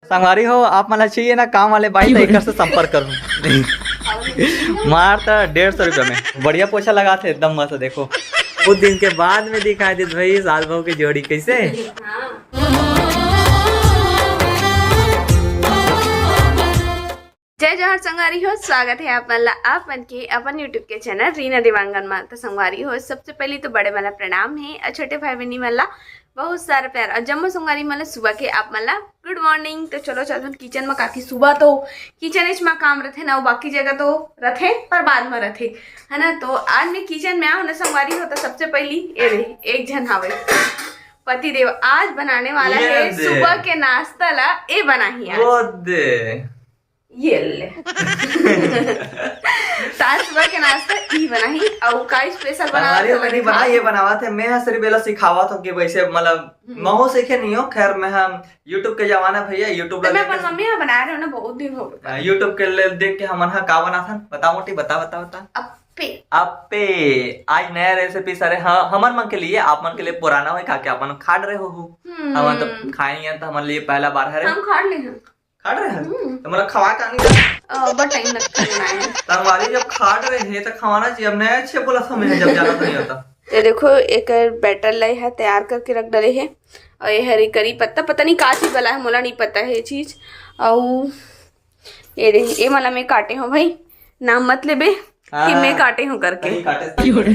संगवारी हो आप मला चाहिए ना काम वाले भाई तो एक से संपर्क करूँ मार तो 150 रुपये में बढ़िया पोछा लगाते एकदम मस्त। देखो कुछ दिन के बाद में दिखाई दी भाई साल बहू की जोड़ी कैसे। जय जवाहर संगवारी हो, स्वागत है आप मन के अपन यूट्यूब के चैनल रीना देवांगन में। तो संगवारी हो सबसे पहले तो बड़े वाला प्रणाम है और छोटे भाई बहनी वाला बहुत सारा प्यार और जम्मू संगवारी मतलब सुबह के आप मला गुड मॉर्निंग। तो चलो चलो किचन में काफी सुबह तो किचन में काम रखे ना, बाकी जगह तो रखे पर बाद में रखे है ना। तो आज मैं किचन में आऊँ ना संगवारी हो तो सबसे पहली एक जन हावे पति देव आज बनाने वाला है सुबह के नाश्ता ला ए बना ही ये ले ताज सुबह के नाश्ता ई बना ही और का स्पेशल बना ये बनावा थे। मैं सिर्फ बेला सिखावा था कि वैसे मतलब महो सीखे नहीं हो। खैर मैं हम यूट्यूब के जमाना भैया यूट्यूब तो मैं अपन मम्मी बना रहे हो ना बहुत दिन हो गए। यूट्यूब के ले देख के हमन हा का बना था बता मोटी बता अप्पे आज नया रेसिपी सारे हाँ हमन मन के लिए आप मन के लिए पुराना हो क्या अपन खा रहे हो हमन तो खाए नहीं तो हमारे लिए पहला बार है हम खा ले हैं खा रहे हैं तो मतलब खवा का नहीं बट टाइम लगता है तंगवारी जब खा रहे हैं तो खवाना चाहिए। अब नया अच्छे बोला था मैंने जब जाना नहीं होता। ये देखो एक बैटर लाई है तैयार करके रख डाले है और ये हरी करी पत्ता पता नहीं का चीज वाला है मोला नहीं पता है ये चीज। और ये मला मैं काटे हूँ भाई नाम मत लेबे कि मैं काटे हूँ करके।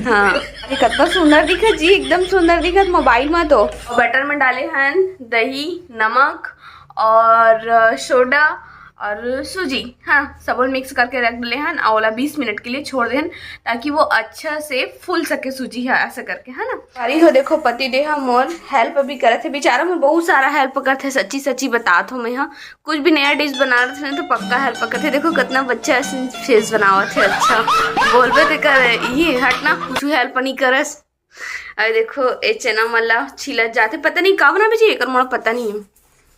हाँ कितना सुंदर दिखा जी एकदम सुंदर दिखा मोबाइल में। तो बटर में डाले हैं दही नमक और सोडा और सूजी हाँ सब मिक्स करके रख ले हैं और 20 मिनट के लिए छोड़ दें ताकि वो अच्छा से फूल सके सूजी है ऐसा करके है ना। अरे हो देखो पति देहा मोर हेल्प भी करे थे बेचारा मैं बहुत सारा हेल्प करते सच्ची सच्ची बात हूँ मैं। हाँ कुछ भी नया डिश बना रहे थे तो पक्का हेल्प करते। देखो कितना बच्चा फेस बनावा थे अच्छा बोलबे तो कर ये हटना कुछ हेल्प नहीं करस। अरे देखो ये चना मला छिलत जाते पता नहीं का बना भी एक मोड़ा पता नहीं है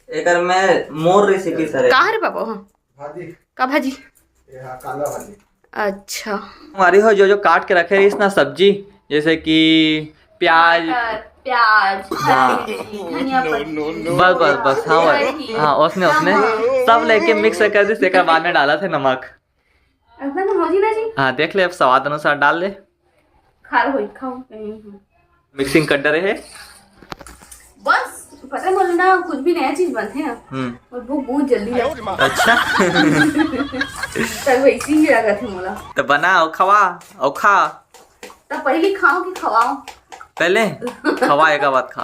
एकर में मोर रेसिपी सर कहाँ रे पापा हाँ भाजी का भाजी काला भाजी अच्छा हमारी हो जो काट के रखे रही ना सब्जी जैसे कि प्याज हाँ बस हाँ उसने सब लेके मिक्स कर दी बाद में डाला थे नमक। हाँ देख ले अब स्वाद अनुसार डाल ले खाओ मिक्सिंग कर रहे है बस पता बोलो ना कुछ भी नया चीज बनते हैं और वो बहुत जल्दी लगता है। अच्छा तब वैसे ही लगा थे मोला तो बना और खवा और खा तब पहले खाओ कि खवाओ पहले खवाएगा बात खा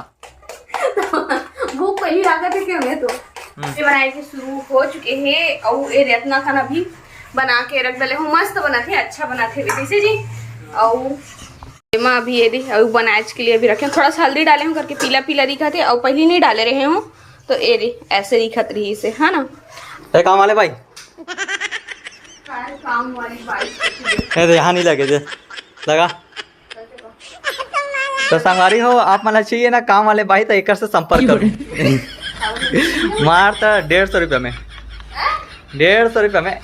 वो पहले लगा थे कि हमें तो ये बनाए के शुरू हो चुके हैं और ये रत्ना खाना भी बना के रख डाले हूँ मस्त बना थे अच्छा बना थे वैसे जी। और अभी ये और बनाज के लिए भी रखे थोड़ा सा हल्दी डाले हूँ करके पीला पीला दिखा थे और पहले नहीं डाले रहे हूँ तो ये ऐसे दिखत रही इसे है ना। काम वाले भाई काम वाली भाई तो यहाँ नहीं लगे थे लगा तो संगवारी हो आप मला चाहिए ना काम वाले भाई तो एक से संपर्क करो मार तो 150 रुपये में 150 रुपये में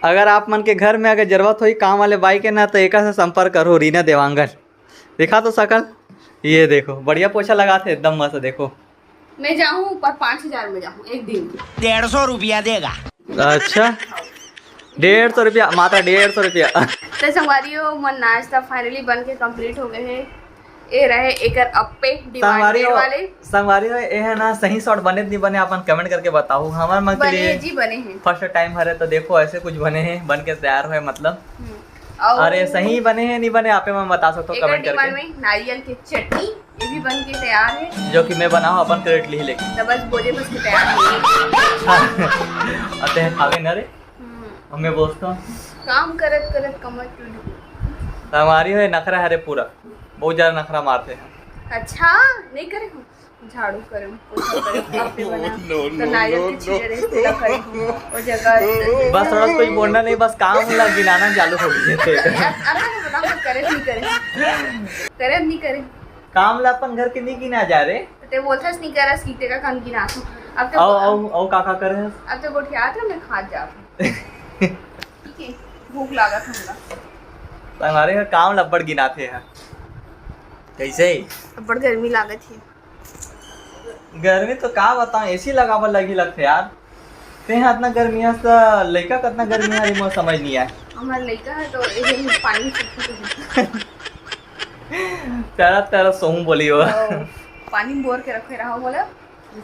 अगर आप मन के घर में अगर जरूरत हुई काम वाले बाई के ना तो एक से संपर्क करो रीना देवांगन। दिखा तो सकल ये देखो बढ़िया पोछा लगाते एकदम मस्त। देखो मैं जाऊँ पर 5000 में जाऊँ एक दिन 150 रुपया देगा। अच्छा 150 रुपया मात्र 150 रुपया। तो संगवारियों मन नाश्ता फाइनली बन के कंप्लीट हो गए हैं। ये रहे एकर अप्पे डिमांड वाले संगवारी हो ये है ना सही शॉट बने नहीं बने अपन कमेंट करके बताओ हमारे मन के लिए जी बने हैं फर्स्ट टाइम हरे तो देखो ऐसे कुछ बने हैं बन के तैयार हुए मतलब अरे सही बने हैं नहीं बने आप मैं बता सकता हूँ कमेंट करके। में नारियल की चटनी ये भी बन के तैयार है जो कि मैं बनाऊँ अपन क्रेडिट ली लेके तो बस बोले बस के तैयार है खावे ना रे मैं बोलता हूँ काम करत करत कमर टूट हमारी है नखरा है रे पूरा बहुत ज्यादा नखरा मारते हैं। अच्छा नहीं करे झाड़ू करे तो नारियल की चीजें रेस्ते करे वो जगह बस थोड़ा कुछ बोलना नहीं बस काम लग गिनाना चालू हो गए थे। करे नहीं करे काम ला अपन घर के नहीं गिना जा रे ते बोलथस नहीं करा सीते का काम गिना अब तो औ का करे अब तो गोठिया था मैं खा जा ठीक है भूख लगा था हमरा हमारे काम लब्बड़ गिनाते हैं कैसे बड़ गर्मी लागत है। गर्मी तो का बताऊं, एसी लगावल लगी लगते यार। ते हाथ ना गर्मी है तो लड़का कितना गर्मी है मोर समझ नहीं आया। हमारा लड़का है तो ये पानी तेरा तेरा सोहू बोली हो। पानी बोर के रखे रहा बोला।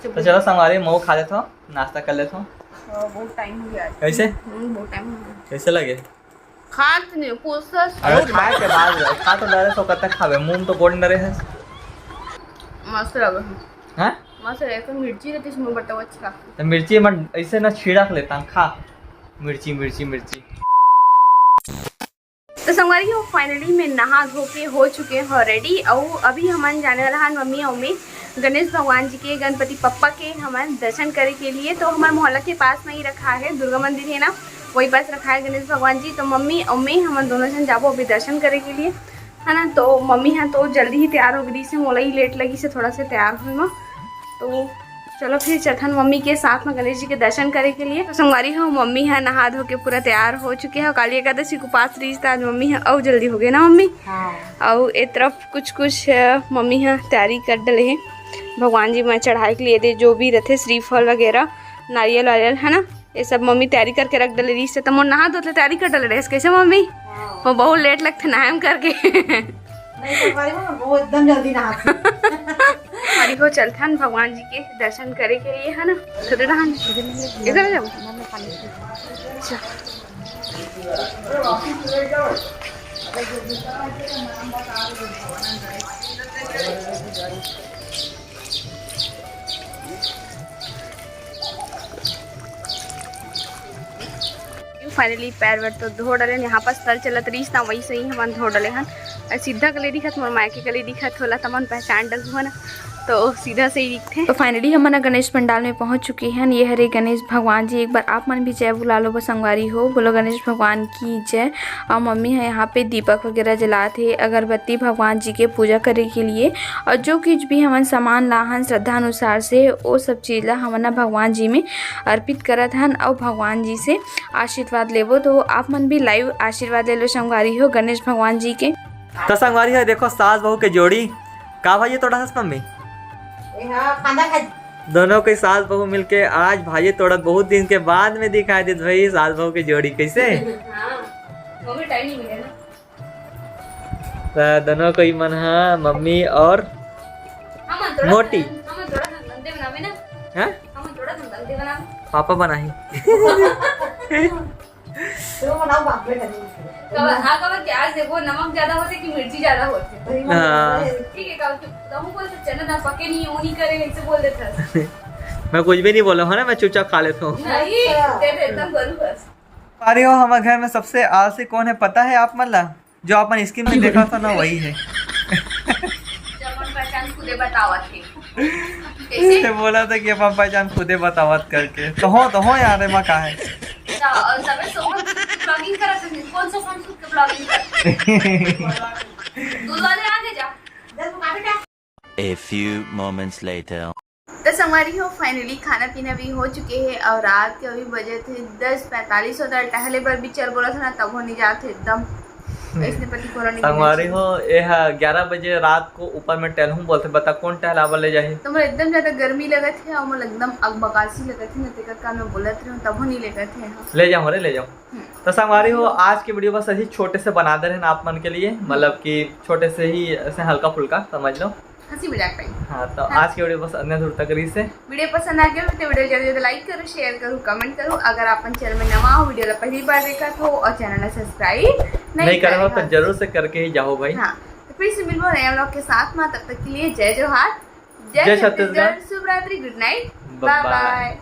तो चलो संगवारी मऊ खा लेता हूँ, नाश्ता कर लेता हूँ। बहुत टाइम हो गया। कैसे बहुत टाइम हो गया। कैसे लगे? खात नहीं पूछस। अरे खाए के बाद खा तो डरे सो कतक खावे, मुंह तो गोड़ डरे है। मस्त लगे हैं? मस्त लगे। मिर्ची रहती इसमें बटा अच्छा। तो मिर्ची मन ऐसे ना छिड़क लेता हूँ, खा मिर्ची मिर्ची मिर्ची। तो संगवारी हो फाइनली मैं नहा धो के हो चुके हैं रेडी। और अभी हम जाने वाला है मम्मी और मैं गणेश भगवान जी के गणपति पप्पा के हमारे दर्शन करे के लिए। तो हमारे मोहल्ला के पास में ही रखा है, दुर्गा मंदिर है ना, वही पास रखा है गणेश भगवान जी। तो मम्मी और मैं हम दोनों जन जाबो अभी दर्शन करे के लिए, है ना। तो मम्मी है तो जल्दी ही तैयार हो गई से, मोला ही लेट लगी से थोड़ा से तैयार हुई मैं। तो चलो फिर चलथन मम्मी के साथ में गणेश जी के दर्शन करे के लिए। तो संगवारी हो मम्मी है नहा धो के पूरा तैयार हो चुके हैं। काली एकादशी को पास रही था आज मम्मी है और जल्दी हो गए ना मम्मी। और एक तरफ कुछ मम्मी है तैयारी कर डले हैं भगवान जी में चढ़ाई के लिए दे, जो भी रहते श्रीफल वगैरह नारियल वारियल है ना, ये सब मम्मी तैयारी करके रख डले रही से। तो मोर नहा धोते तैयारी कर डले रहे कैसे मम्मी? वो बहुत लेट लगते नहायम करके। एकदम जल्दी हमारी को चलथन भगवान जी के दर्शन करे के लिए, है ना। थोड़े नहान इधर जाओ। फाइनली पैर वैर तो धो डले, यहाँ पर स्थल चलत रही था वही से ही हम धो डले हन। सीधा गले दिखत मोर मायके गले दिखत होला तमन पहचान डल हुआ ना, तो सीधा से ही दिखते। तो फाइनली हम गणेश पंडाल में पहुंच चुके हैं। ये हरे गणेश भगवान जी, एक बार आप मन भी जय बुला लो, संगवारी हो बोलो गणेश भगवान की जय। और मम्मी है यहाँ पे दीपक वगैरह जलाते, अगरबत्ती भगवान जी के पूजा करे के लिए। और जो कुछ भी हमन सामान लाहन श्रद्धा अनुसार से वो सब चीज़ ला हमन भगवान जी में अर्पित करत हन और भगवान जी से आशीर्वाद लेबो। तो आप मन भी लाइव आशीर्वाद ले लो संगवारी हो गणेश भगवान जी के। तो संगवारी है देखो सास बहू के जोड़ी का भाई तोड़ा हंस मम्मी दोनों के सास बहू मिलके आज भाई तोड़त बहुत दिन के बाद में दिखाई दे भाई सास बहू की जोड़ी कैसे। तो दोनों को ही मन है मम्मी और मोटी है पापा बनाही। आज देखो नमक ज्यादा होते कि मिर्ची ज्यादा होते। ठीक है चना पके नहीं वो नहीं करे ऐसे बोल देता। मैं कुछ भी नहीं बोला हूँ ना, मैं चुपचाप खा लेता हूँ। अरे हो हमारे घर में सबसे आलसी कौन है पता है आप मतलब? जो अपन स्क्रीन में देखा था ना वही है। खुदे बतावत कैसे बोला था कि अपन पहचान खुदे बतावत करके। तो हो यार माँ का है ब्लॉगिंग करा सकते कौन सा फोन के ब्लॉगिंग कर दूध वाले आगे जा। A few moments later. तो संगवारी हो फाइनली खाना पीना भी हो चुके हैं और रात के अभी बजे थे 10:45 होता है। टहले पर भी चल बोला था ना तब हो नहीं जाते एकदम इसने पति कोरोना नहीं। संगवारी हो ये 11 बजे रात को ऊपर में टहलूं बोलते बता कौन टहलावा ले जाए। तो मुझे एकदम ज्यादा गर्मी लगत है और मुझे एकदम अगबगासी लगत है ना तेकर का मैं बोलत रही हूं तब हो नहीं लगत है। ले जाऊं रे ले जाऊं। तो संगवारी हो आज की वीडियो बस ऐसे छोटे से बना दे रहे हैं आप मन के लिए, मतलब कि छोटे से ही ऐसे हल्का फुल्का समझ लो हंसी मजाक टाइम। हाँ तो आज की वीडियो बस अन्य दूर तक रही से। वीडियो पसंद आ गया तो वीडियो जल्दी से लाइक करो, शेयर करो, कमेंट करो। अगर अपन चैनल में नवा हो, वीडियो पहली बार देखा हो और चैनल को सब्सक्राइब नहीं करो तो जरूर से करके ही जाओ भाई। हाँ तो फिर से मिलूंगा नए व्लॉग के साथ में, तब तक के लिए जय जोहार, जय छत्तीसगढ़, शुभ रात्रि, गुड नाइट, बाय बाय।